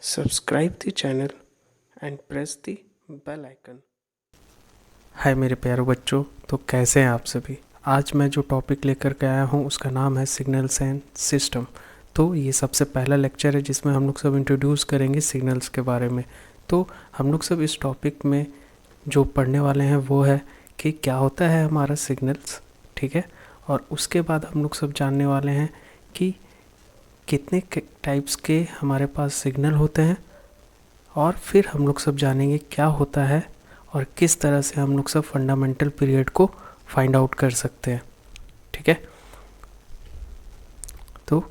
Subscribe the channel and press the bell icon. हाय मेरे प्यारे बच्चों, तो कैसे हैं आप सभी। आज मैं जो टॉपिक लेकर के आया हूँ उसका नाम है सिग्नल्स एंड सिस्टम। तो ये सबसे पहला लेक्चर है जिसमें हम लोग सब इंट्रोड्यूस करेंगे सिग्नल्स के बारे में। तो हम लोग सब इस टॉपिक में जो पढ़ने वाले हैं वो है कि क्या होता है हमारा सिग्नल्स, ठीक है। और उसके बाद हम लोग सब जानने वाले हैं कि कितने टाइप्स के हमारे पास सिग्नल होते हैं, और फिर हम लोग सब जानेंगे क्या होता है और किस तरह से हम लोग सब फंडामेंटल पीरियड को फाइंड आउट कर सकते हैं, ठीक है। तो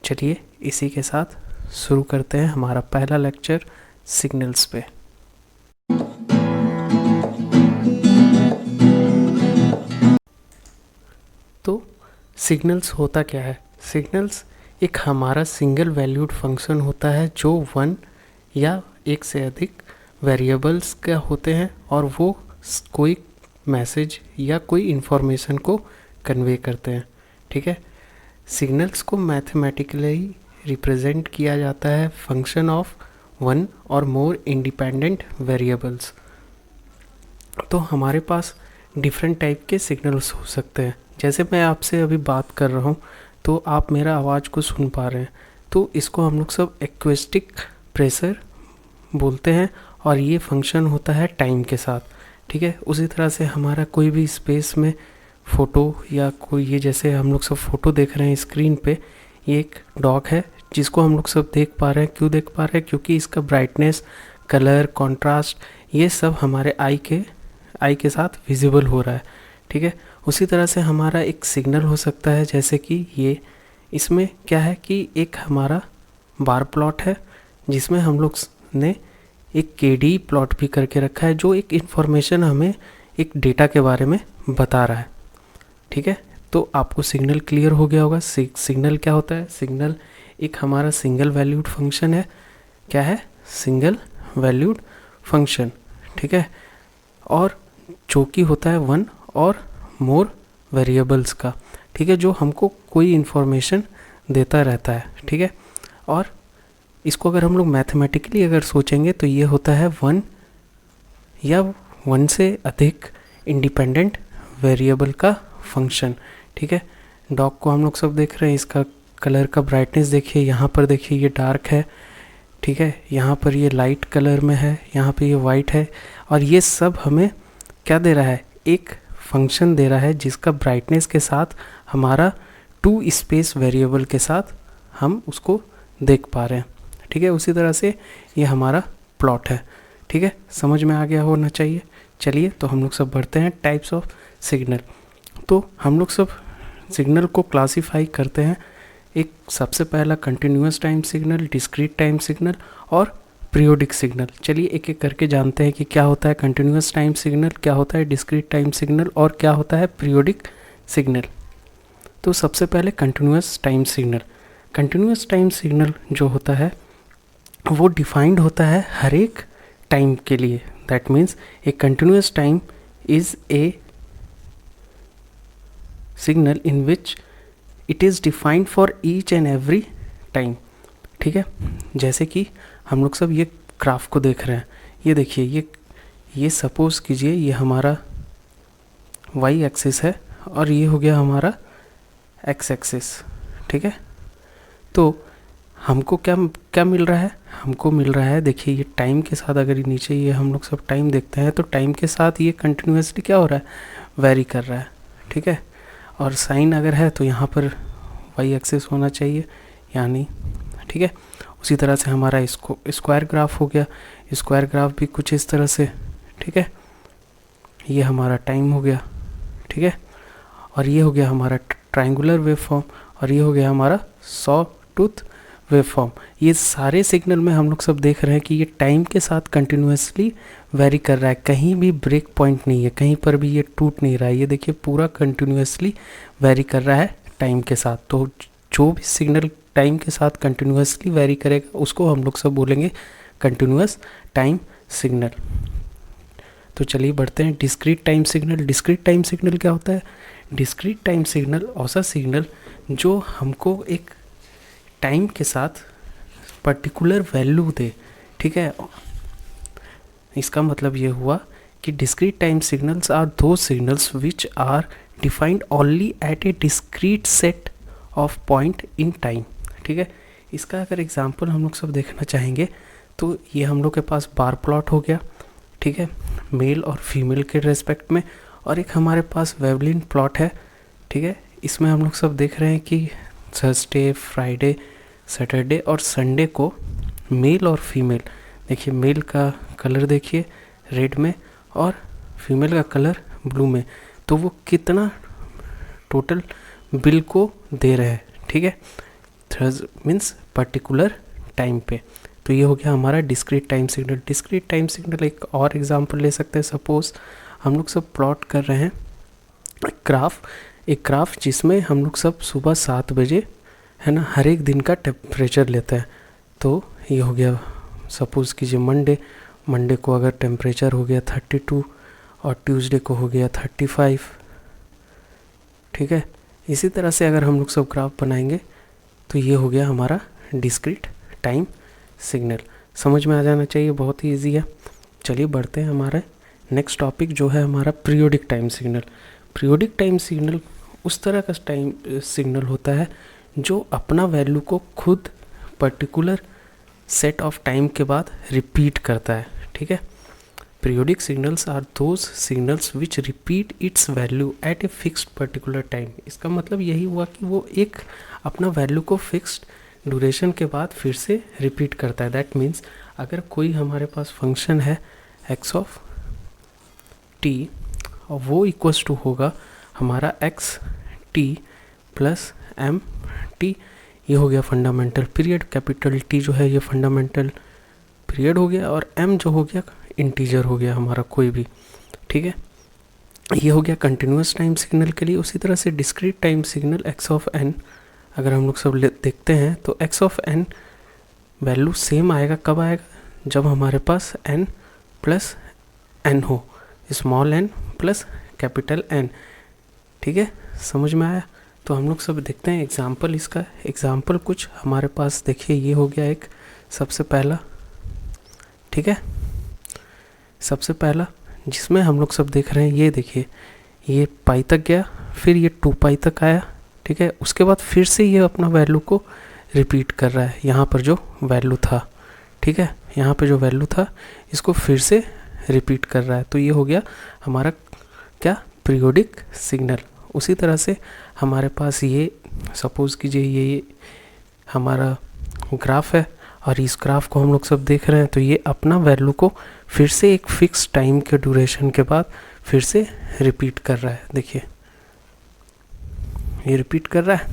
चलिए इसी के साथ शुरू करते हैं हमारा पहला लेक्चर सिग्नल्स पे। तो सिग्नल्स होता क्या है। सिग्नल्स एक हमारा सिंगल वैल्यूड फंक्शन होता है जो वन या एक से अधिक वेरिएबल्स का होते हैं और वो कोई मैसेज या कोई इन्फॉर्मेशन को कन्वे करते हैं, ठीक है। सिग्नल्स को मैथमेटिकली रिप्रेजेंट किया जाता है फंक्शन ऑफ वन और मोर इंडिपेंडेंट वेरिएबल्स। तो हमारे पास डिफरेंट टाइप के सिग्नल्स हो सकते हैं। जैसे मैं आपसे अभी बात कर रहा हूँ तो आप मेरा आवाज़ को सुन पा रहे हैं, तो इसको हम लोग सब एक्वेस्टिक प्रेशर बोलते हैं और ये फंक्शन होता है टाइम के साथ, ठीक है। उसी तरह से हमारा कोई भी स्पेस में फ़ोटो या कोई, ये जैसे हम लोग सब फ़ोटो देख रहे हैं स्क्रीन पे, ये एक डॉग है जिसको हम लोग सब देख पा रहे हैं। क्यों देख पा रहे हैं? क्योंकि इसका ब्राइटनेस, कलर, कॉन्ट्रास्ट, ये सब हमारे आई के साथ विजिबल हो रहा है, ठीक है। उसी तरह से हमारा एक सिग्नल हो सकता है, जैसे कि ये, इसमें क्या है कि एक हमारा बार प्लॉट है जिसमें हम लोग ने एक केडी प्लॉट भी करके रखा है जो एक इन्फॉर्मेशन हमें एक डेटा के बारे में बता रहा है, ठीक है। तो आपको सिग्नल क्लियर हो गया होगा। सिग्नल क्या होता है? सिग्नल एक हमारा सिंगल वैल्यूड फंक्शन है। क्या है? सिंगल वैल्यूड फंक्शन, ठीक है। और जो कि होता है वन और मोर वेरिएबल्स का, ठीक है, जो हमको कोई इन्फॉर्मेशन देता रहता है, ठीक है। और इसको अगर हम लोग मैथमेटिकली अगर सोचेंगे तो ये होता है वन या वन से अधिक इंडिपेंडेंट वेरिएबल का फंक्शन, ठीक है। डॉग को हम लोग सब देख रहे हैं, इसका कलर का ब्राइटनेस देखिए, यहाँ पर देखिए ये डार्क है, ठीक है, यहाँ पर ये लाइट कलर में है, यहाँ पे ये वाइट है, और ये सब हमें क्या दे रहा है? एक फंक्शन दे रहा है जिसका ब्राइटनेस के साथ हमारा टू स्पेस वेरिएबल के साथ हम उसको देख पा रहे हैं, ठीक है। उसी तरह से ये हमारा प्लॉट है, ठीक है। समझ में आ गया होना चाहिए। चलिए तो हम लोग सब बढ़ते हैं टाइप्स ऑफ सिग्नल। तो हम लोग सब सिग्नल को क्लासीफाई करते हैं। एक सबसे पहला continuous time signal, discrete time signal और पीरियोडिक सिग्नल। चलिए एक एक करके जानते हैं कि क्या होता है कंटिन्यूस टाइम सिग्नल, क्या होता है डिस्क्रीट टाइम सिग्नल और क्या होता है पीरियोडिक सिग्नल। तो सबसे पहले continuous time signal. Continuous time signal जो होता है वो डिफाइंड होता है हर एक टाइम के लिए। That means a continuous time is a signal in which it is defined for each and every time, ठीक है। जैसे कि हम लोग सब ये ग्राफ को देख रहे हैं, ये देखिए, ये सपोज कीजिए ये हमारा वाई एक्सिस है और ये हो गया हमारा एक्स एक्सिस, ठीक है। तो हमको क्या क्या मिल रहा है? हमको मिल रहा है, देखिए ये टाइम के साथ, अगर नीचे ये हम लोग सब टाइम देखते हैं तो टाइम के साथ ये कंटिन्यूसली क्या हो रहा है? वेरी कर रहा है, ठीक है। और साइन अगर है तो यहाँ पर वाई एक्सिस होना चाहिए, यानी, ठीक है। उसी तरह से हमारा इसको स्क्वायर ग्राफ हो गया, स्क्वायर ग्राफ भी कुछ इस तरह से, ठीक है। ये हमारा टाइम हो गया, ठीक है। और ये हो गया हमारा ट्रायंगुलर वेव फॉर्म, और ये हो गया हमारा सॉ टूथ वेव फॉर्म। ये सारे सिग्नल में हम लोग सब देख रहे हैं कि ये टाइम के साथ कंटिन्यूसली वेरी कर रहा है, कहीं भी ब्रेक पॉइंट नहीं है, कहीं पर भी ये टूट नहीं रहा है। ये देखिए पूरा कंटिन्यूसली वेरी कर रहा है टाइम के साथ। तो जो भी सिग्नल टाइम के साथ कंटिन्यूसली वेरी करेगा उसको हम लोग सब बोलेंगे कंटिन्यूस टाइम सिग्नल। तो चलिए बढ़ते हैं discrete time signal. Discrete time signal क्या होता है? डिस्क्रीट टाइम सिग्नल ऐसा सिग्नल जो हमको एक टाइम के साथ पर्टिकुलर वैल्यू दे, ठीक है। इसका मतलब ये हुआ कि discrete time signals are those signals which are defined only at a discrete set of point in time, ठीक है। इसका अगर एग्जांपल हम लोग सब देखना चाहेंगे तो ये हम लोग के पास बार प्लॉट हो गया, ठीक है, मेल और फीमेल के रेस्पेक्ट में, और एक हमारे पास वेवलिन प्लॉट है, ठीक है। इसमें हम लोग सब देख रहे हैं कि थर्सडे, फ्राइडे, सैटरडे और संडे को मेल और फीमेल, देखिए मेल का कलर देखिए रेड में और फीमेल का कलर ब्लू में, तो वो कितना टोटल बिल को दे रहे हैं, ठीक है, मीन्स पर्टिकुलर टाइम पे। तो ये हो गया हमारा discrete time signal. Discrete time signal एक और एग्जांपल ले सकते हैं। सपोज हम लोग सब प्लॉट कर रहे हैं एक ग्राफ जिसमें हम लोग सब सुबह 7 बजे, है ना, हर एक दिन का टेम्परेचर लेते हैं। तो ये हो गया, सपोज़ कीजिए मंडे को अगर टेम्परेचर हो गया 32 और ट्यूसडे को हो गया 35, ठीक है। इसी तरह से अगर हम लोग सब ग्राफ बनाएंगे तो ये हो गया हमारा डिस्क्रीट टाइम सिग्नल। समझ में आ जाना चाहिए, बहुत ही ईजी है। चलिए बढ़ते हैं हमारे नेक्स्ट टॉपिक जो है हमारा periodic time signal. Periodic time signal उस तरह का टाइम सिग्नल होता है जो अपना वैल्यू को खुद पर्टिकुलर सेट ऑफ टाइम के बाद रिपीट करता है, ठीक है। Periodic signals are those signals which repeat its value at a fixed particular time. इसका मतलब यही हुआ कि वो एक अपना वैल्यू को फिक्स्ड ड्यूरेशन के बाद फिर से रिपीट करता है। दैट मीन्स अगर कोई हमारे पास फंक्शन है एक्स ऑफ टी और वो इक्वल्स टू होगा हमारा x t plus m t, ये हो गया फंडामेंटल पीरियड। कैपिटल टी जो है ये फंडामेंटल पीरियड हो गया और एम जो हो गया इंटीजर हो गया हमारा कोई भी, ठीक है। ये हो गया कंटिन्यूस टाइम सिग्नल के लिए। उसी तरह से discrete time signal x of n अगर हम लोग सब देखते हैं तो x of n value same आएगा। कब आएगा? जब हमारे पास एन प्लस एन हो, small n plus capital n, ठीक है। समझ में आया? तो हम लोग सब देखते हैं एग्जाम्पल। इसका एग्जाम्पल कुछ हमारे पास देखिए, ये हो गया एक सबसे पहला, ठीक है, सबसे पहला जिसमें हम लोग सब देख रहे हैं, ये देखिए ये पाई तक गया, फिर ये 2 पाई तक आया, ठीक है। उसके बाद फिर से ये अपना वैल्यू को रिपीट कर रहा है। यहाँ पर जो वैल्यू था, ठीक है, यहाँ पे जो वैल्यू था इसको फिर से रिपीट कर रहा है। तो ये हो गया हमारा क्या, पीरियोडिक सिग्नल। उसी तरह से हमारे पास ये सपोज़ कीजिए ये हमारा ग्राफ है और इस ग्राफ को हम लोग सब देख रहे हैं, तो ये अपना वैल्यू को फिर से एक फिक्स टाइम के ड्यूरेशन के बाद फिर से रिपीट कर रहा है। देखिए ये रिपीट कर रहा है,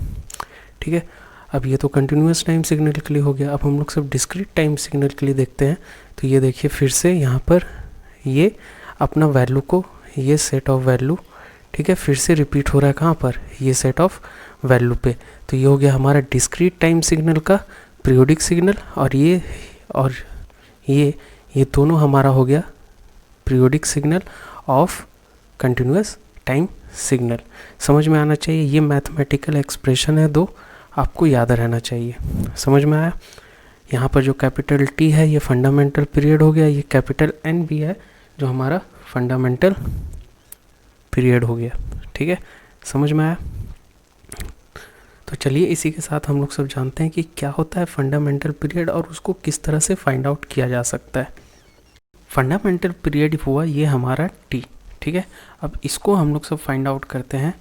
ठीक है। अब ये तो कंटिन्यूस टाइम सिग्नल के लिए हो गया। अब हम लोग सब डिस्क्रीट टाइम सिग्नल के लिए देखते हैं। तो ये देखिए फिर से यहाँ पर ये अपना वैल्यू को, ये सेट ऑफ वैल्यू, ठीक है, फिर से रिपीट हो रहा है। कहाँ पर? ये सेट ऑफ वैल्यू पे। तो ये हो गया हमारा डिस्क्रीट टाइम सिग्नल का पीरियोडिक सिग्नल, और ये दोनों हमारा हो गया periodic signal of continuous time signal. समझ में आना चाहिए। ये मैथमेटिकल एक्सप्रेशन है, दो आपको याद रहना चाहिए। समझ में आया? यहाँ पर जो कैपिटल टी है ये फंडामेंटल पीरियड हो गया, ये कैपिटल एन भी है जो हमारा फंडामेंटल पीरियड हो गया, ठीक है। समझ में आया? तो चलिए इसी के साथ हम लोग सब जानते हैं कि क्या होता है फंडामेंटल पीरियड और उसको किस तरह से फाइंड आउट किया जा सकता है। फंडामेंटल पीरियड हुआ ये हमारा टी, ठीक है। अब इसको हम लोग सब फाइंड आउट करते हैं।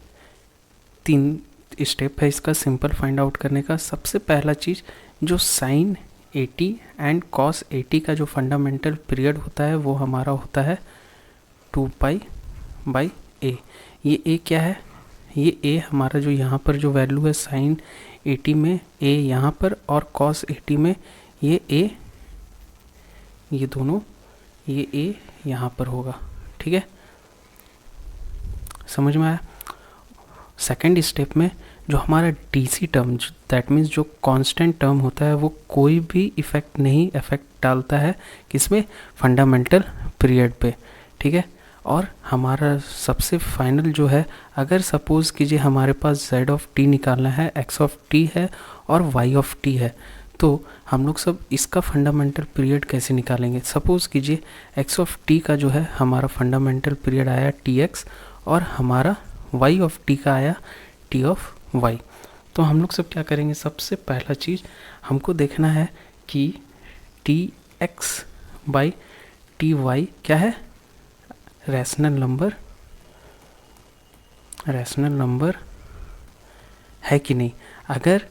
3 स्टेप है इसका सिंपल फाइंड आउट करने का। सबसे पहला चीज़ जो साइन 80 एंड कॉस 80 का जो फंडामेंटल पीरियड होता है वो हमारा होता है 2 पाई बाई ए। ये ए क्या है? ये ए हमारा जो यहाँ पर जो वैल्यू है साइन 80 में ए यहाँ पर और कॉस 80 में ये ए, ये दोनों, ये ए यहाँ पर होगा, ठीक है। समझ में आया? सेकेंड स्टेप में जो हमारा डीसी टर्म, दैट मीन्स जो कांस्टेंट टर्म होता है वो कोई भी इफेक्ट डालता है किसमें? फंडामेंटल पीरियड पे, ठीक है। और हमारा सबसे फाइनल जो है, अगर सपोज़ कीजिए हमारे पास z ऑफ t निकालना है, x ऑफ t है और y ऑफ t है, तो हम लोग सब इसका फंडामेंटल पीरियड कैसे निकालेंगे। सपोज़ कीजिए एक्स ऑफ टी का जो है हमारा फंडामेंटल पीरियड आया टी एक्स और हमारा वाई ऑफ टी का आया टी ऑफ वाई। तो हम लोग सब क्या करेंगे, सबसे पहला चीज़ हमको देखना है कि t x by t y क्या है, रैशनल नंबर है कि नहीं। अगर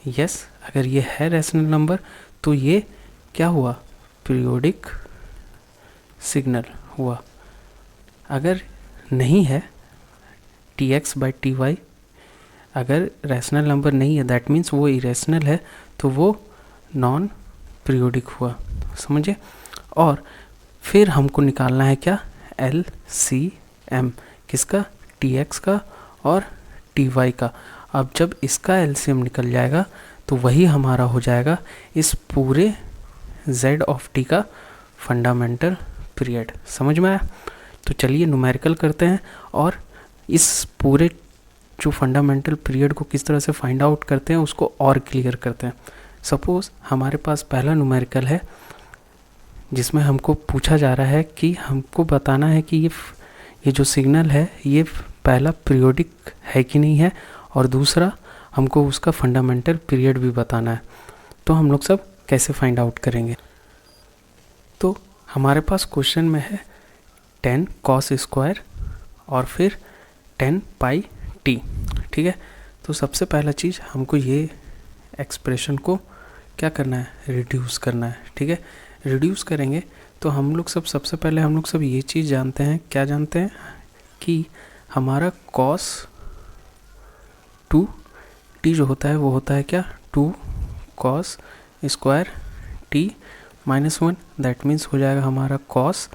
अगर ये है रैशनल नंबर तो ये क्या हुआ, पीरियोडिक सिग्नल हुआ। अगर नहीं है t x by t y, अगर रैशनल नंबर नहीं है दैट मीन्स वो इरेशनल है, तो वो नॉन पीरियोडिक हुआ, समझे। और फिर हमको निकालना है क्या, LCM किसका, टी एक्स का और टी वाई का। अब जब इसका LCM निकल जाएगा तो वही हमारा हो जाएगा इस पूरे Z ऑफ टी का फंडामेंटल पीरियड। समझ में आया। तो चलिए न्यूमेरिकल करते हैं और इस पूरे जो फंडामेंटल पीरियड को किस तरह से फाइंड आउट करते हैं उसको और क्लियर करते हैं। सपोज़ हमारे पास पहला न्यूमेरिकल है जिसमें हमको पूछा जा रहा है कि हमको बताना है कि ये जो सिग्नल है ये पहला पीरियोडिक है कि नहीं है, और दूसरा हमको उसका फंडामेंटल पीरियड भी बताना है। तो हम लोग सब कैसे फाइंड आउट करेंगे। तो हमारे पास क्वेश्चन में है 10 cos स्क्वायर और फिर 10 पाई टी, ठीक है। तो सबसे पहला चीज़ हमको ये एक्सप्रेशन को क्या करना है, रिड्यूस करना है, ठीक है। रिड्यूस करेंगे तो हम लोग सब सबसे पहले हम लोग सब ये चीज़ जानते हैं, क्या जानते हैं कि हमारा cos 2t जो होता है वो होता है क्या, 2 cos square t -1, that means हो जाएगा हमारा cos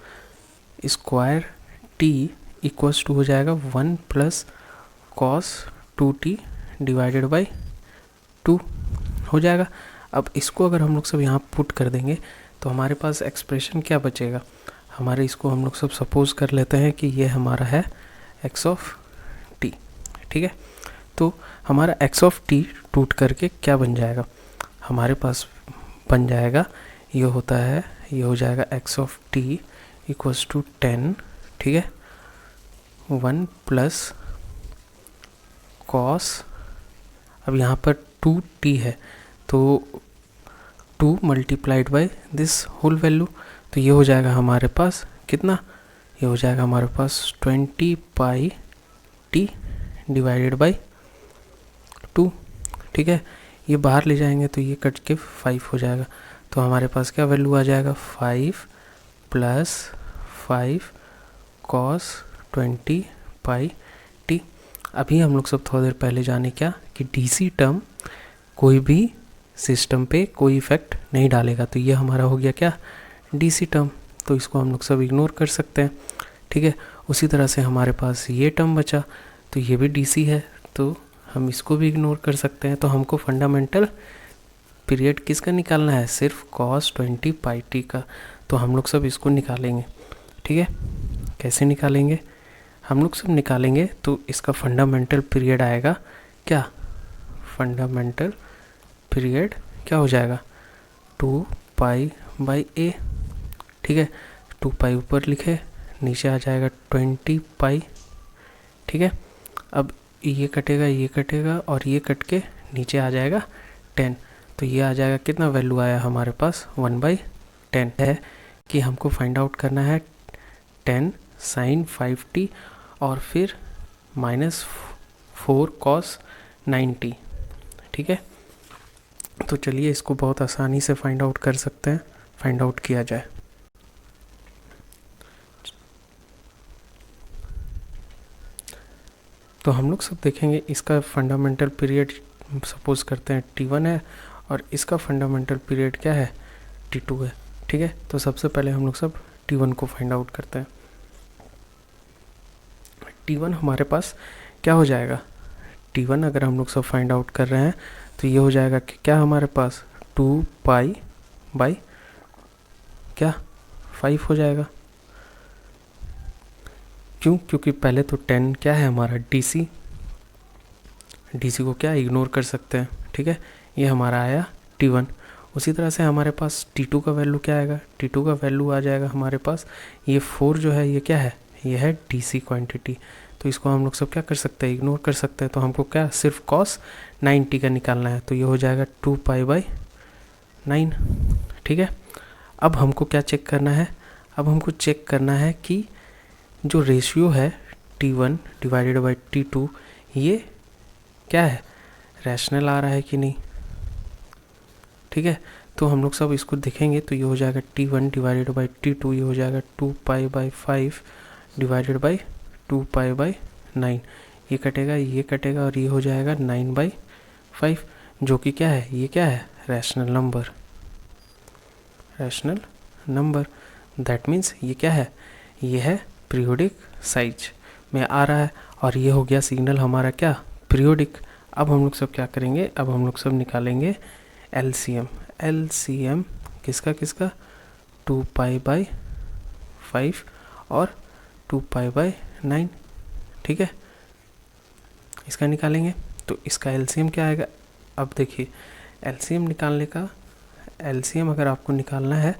square t equals to हो जाएगा 1 plus cos 2t divided by 2 हो जाएगा। अब इसको अगर हम लोग सब यहाँ पुट कर देंगे तो हमारे पास एक्सप्रेशन क्या बचेगा, हमारे इसको हम लोग सब सपोज कर लेते हैं कि ये हमारा है x ऑफ t, ठीक है। तो हमारा x ऑफ t टूट करके क्या बन जाएगा, हमारे पास बन जाएगा ये होता है, ये हो जाएगा x of t equals to 10, ठीक है, 1 प्लस cos, अब यहाँ पर 2t है तो 2 multiplied by this whole value, तो ये हो जाएगा हमारे पास कितना, ये हो जाएगा हमारे पास 20 पाई t डिवाइडेड बाई 2, ठीक है। ये बाहर ले जाएंगे तो ये कट के 5 हो जाएगा, तो हमारे पास क्या वैल्यू आ जाएगा, 5 प्लस 5 cos 20 पाई t। अभी हम लोग सब थोड़ी देर पहले जाने क्या कि डीसी टर्म कोई भी सिस्टम पे कोई इफ़ेक्ट नहीं डालेगा, तो ये हमारा हो गया क्या, डीसी टर्म, तो इसको हम लोग सब इग्नोर कर सकते हैं, ठीक है। उसी तरह से हमारे पास ये टर्म बचा तो ये भी डीसी है तो हम इसको भी इग्नोर कर सकते हैं। तो हमको फंडामेंटल पीरियड किसका निकालना है, सिर्फ cos 20 पाई टी का, तो हम लोग सब इसको निकालेंगे, ठीक है। कैसे निकालेंगे, हम लोग सब निकालेंगे तो इसका फंडामेंटल पीरियड आएगा क्या, फंडामेंटल पीरियड क्या हो जाएगा, 2 पाई बाई ए, ठीक है। 2 पाई ऊपर लिखे, नीचे आ जाएगा 20 पाई, ठीक है। अब ये कटेगा और ये कट के नीचे आ जाएगा 10, तो ये आ जाएगा कितना वैल्यू आया हमारे पास, 1/10 है कि हमको फाइंड आउट करना है 10 sin 5t और फिर -4 cos 9t, ठीक है। तो चलिए इसको बहुत आसानी से फाइंड आउट कर सकते हैं, फाइंड आउट किया जाए। तो हम लोग सब देखेंगे इसका फंडामेंटल पीरियड सपोज करते हैं t1 है और इसका फंडामेंटल पीरियड क्या है, t2 है, ठीक है। तो सबसे पहले हम लोग सब t1 को फाइंड आउट करते हैं। t1 हमारे पास क्या हो जाएगा, t1 अगर हम लोग सब फाइंड आउट कर रहे हैं तो ये हो जाएगा कि क्या हमारे पास 2 पाई बाई क्या 5 हो जाएगा, क्यों, क्योंकि पहले तो 10 क्या है हमारा डीसी को क्या इग्नोर कर सकते हैं, ठीक है। ये हमारा आया T1। उसी तरह से हमारे पास T2 का वैल्यू क्या आएगा, T2 का वैल्यू आ जाएगा हमारे पास, ये 4 जो है ये क्या है, ये है DC क्वांटिटी। तो इसको हम लोग सब क्या कर सकते हैं, इग्नोर कर सकते हैं। तो हमको क्या सिर्फ cos 90 का निकालना है, तो ये हो जाएगा 2π/9। ठीक है, अब हमको क्या चेक करना है, अब हमको चेक करना है कि जो रेशियो है T1 डिवाइडेड बाई T2 ये क्या है, रैशनल आ रहा है कि नहीं। ठीक है, तो हम लोग सब इसको देखेंगे तो ये हो जाएगा T1 डिवाइडेड बाई T2, ये हो जाएगा 2π/5 डिवाइडेड बाई 2π/9। ये कटेगा और ये हो जाएगा 9/5, जो कि क्या है, ये क्या है, रैशनल नंबर। दैट मीन्स ये क्या है, ये है पीरियोडिक साइज में आ रहा है, और ये हो गया सिग्नल हमारा क्या, पीरियोडिक। अब हम लोग सब क्या करेंगे, अब हम लोग सब निकालेंगे एलसीएम किसका 2π/5 और 2π/9। ठीक है, इसका निकालेंगे तो इसका एलसीएम क्या आएगा। अब देखिए एलसीएम निकालने का, एलसीएम अगर आपको निकालना है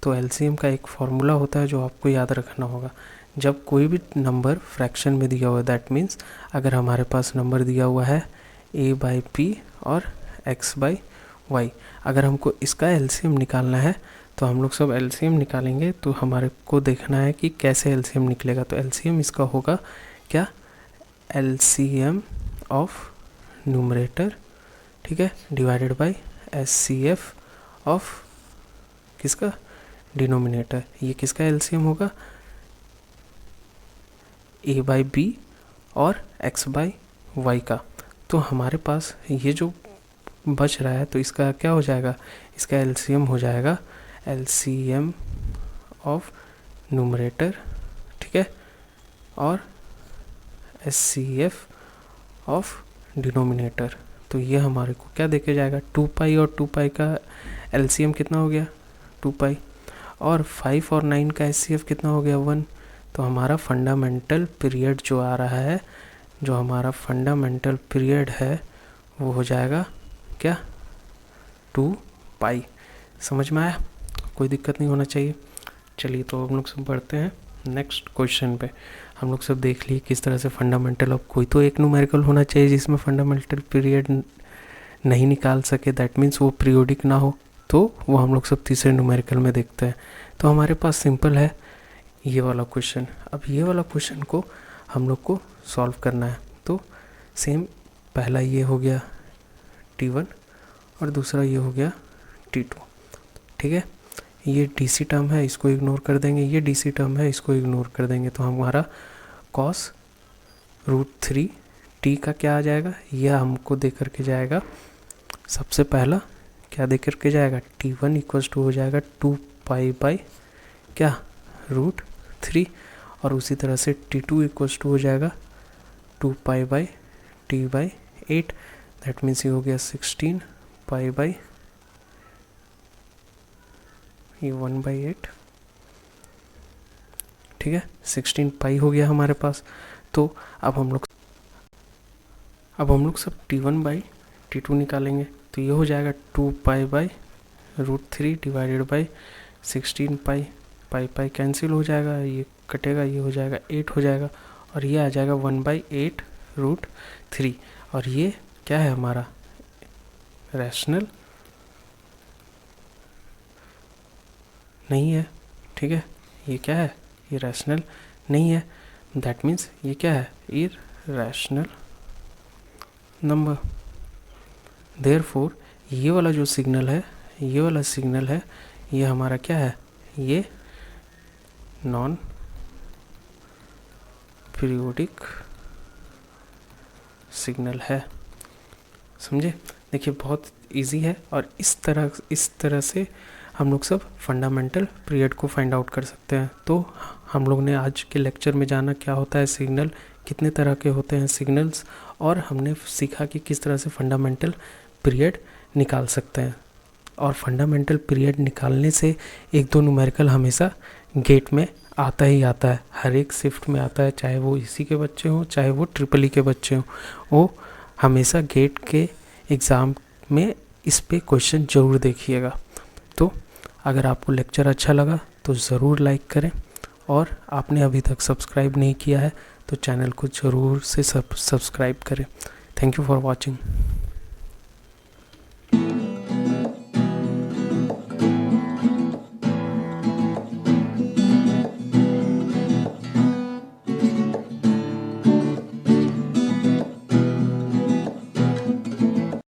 तो एलसीएम का एक फॉर्मूला होता है जो आपको याद रखना होगा। जब कोई भी नंबर फ्रैक्शन में दिया हुआ है, दैट मीन्स अगर हमारे पास नंबर दिया हुआ है a/p और x/y, अगर हमको इसका एलसीएम निकालना है तो हम लोग सब एलसीएम निकालेंगे। तो हमारे को देखना है कि कैसे एलसीएम निकलेगा। तो एलसीएम इसका होगा क्या, एलसीएम ऑफ न्यूमरेटर, ठीक है, डिवाइडेड बाय एचसीएफ ऑफ किसका, डिनोमिनेटर। ये किसका एलसीएम होगा, a/b और x/y का। तो हमारे पास ये जो बच रहा है तो इसका क्या हो जाएगा, इसका एलसीएम हो जाएगा एलसीएम ऑफ न्यूमरेटर, ठीक है, और एचसीएफ ऑफ डिनोमिनेटर। तो ये हमारे को क्या देके जाएगा, 2π और 2π का एलसीएम कितना हो गया 2π, और 5 और 9 का एचसीएफ कितना हो गया 1। तो हमारा फंडामेंटल पीरियड जो आ रहा है, जो हमारा फंडामेंटल पीरियड है वो हो जाएगा क्या, 2π। समझ में आया, कोई दिक्कत नहीं होना चाहिए। चलिए तो हम लोग सब बढ़ते हैं नेक्स्ट क्वेश्चन पे। हम लोग सब देख लिए किस तरह से फंडामेंटल, अब कोई तो एक न्यूमेरिकल होना चाहिए जिसमें फंडामेंटल पीरियड नहीं निकाल सके, दैट मीन्स वो पीरियोडिक ना हो, तो वो हम लोग सब तीसरे न्यूमेरिकल में देखते हैं। तो हमारे पास सिंपल है ये वाला क्वेश्चन। अब ये वाला क्वेश्चन को हम लोग को सॉल्व करना है। तो सेम पहला ये हो गया T1 और दूसरा ये हो गया T2, ठीक है। ये DC टर्म है, इसको इग्नोर कर देंगे, ये DC टर्म है, इसको इग्नोर कर देंगे। तो हमारा cos √3t का क्या आ जाएगा, यह हमको दे करके जाएगा, सबसे पहला क्या दे करके जाएगा, T1 इक्वल्स टू हो जाएगा 2π क्या √3, और उसी तरह से T2 इक्वल्स टू हो जाएगा 2π/t/8। दैट मीन्स ये हो गया 16π/, ये 1/8, ठीक है, 16π हो गया हमारे पास। तो अब हम लोग सब T1/T2 निकालेंगे। तो ये हो जाएगा 2π/√3 डिवाइडेड बाई 16π, पाई कैंसिल हो जाएगा, ये कटेगा, ये हो जाएगा 8 हो जाएगा, और ये आ जाएगा 1/8√3। और ये क्या है हमारा, रैशनल नहीं है, ठीक है, ये क्या है, ये रैशनल नहीं है। दैट मीन्स ये क्या है, इरैशनल नंबर। देयरफॉर ये वाला जो सिग्नल है, ये वाला सिग्नल है, ये हमारा क्या है, ये नॉन पीरियोडिक सिग्नल है। समझे, देखिए बहुत इजी है, और इस तरह से हम लोग सब फंडामेंटल पीरियड को फाइंड आउट कर सकते हैं। तो हम लोग ने आज के लेक्चर में जाना क्या होता है सिग्नल, कितने तरह के होते हैं सिग्नल्स, और हमने सीखा कि किस तरह से फंडामेंटल पीरियड निकाल सकते हैं। और फंडामेंटल पीरियड निकालने से एक दो न्यूमेरिकल हमेशा गेट में आता ही आता है, हर एक शिफ्ट में आता है, चाहे वो इसी के बच्चे हों चाहे वो ट्रिपल ई के बच्चे हों, वो हमेशा गेट के एग्ज़ाम में इस पे क्वेश्चन ज़रूर देखिएगा। तो अगर आपको लेक्चर अच्छा लगा तो ज़रूर लाइक करें, और आपने अभी तक सब्सक्राइब नहीं किया है तो चैनल को ज़रूर से सब्सक्राइब करें। Thank you for watching.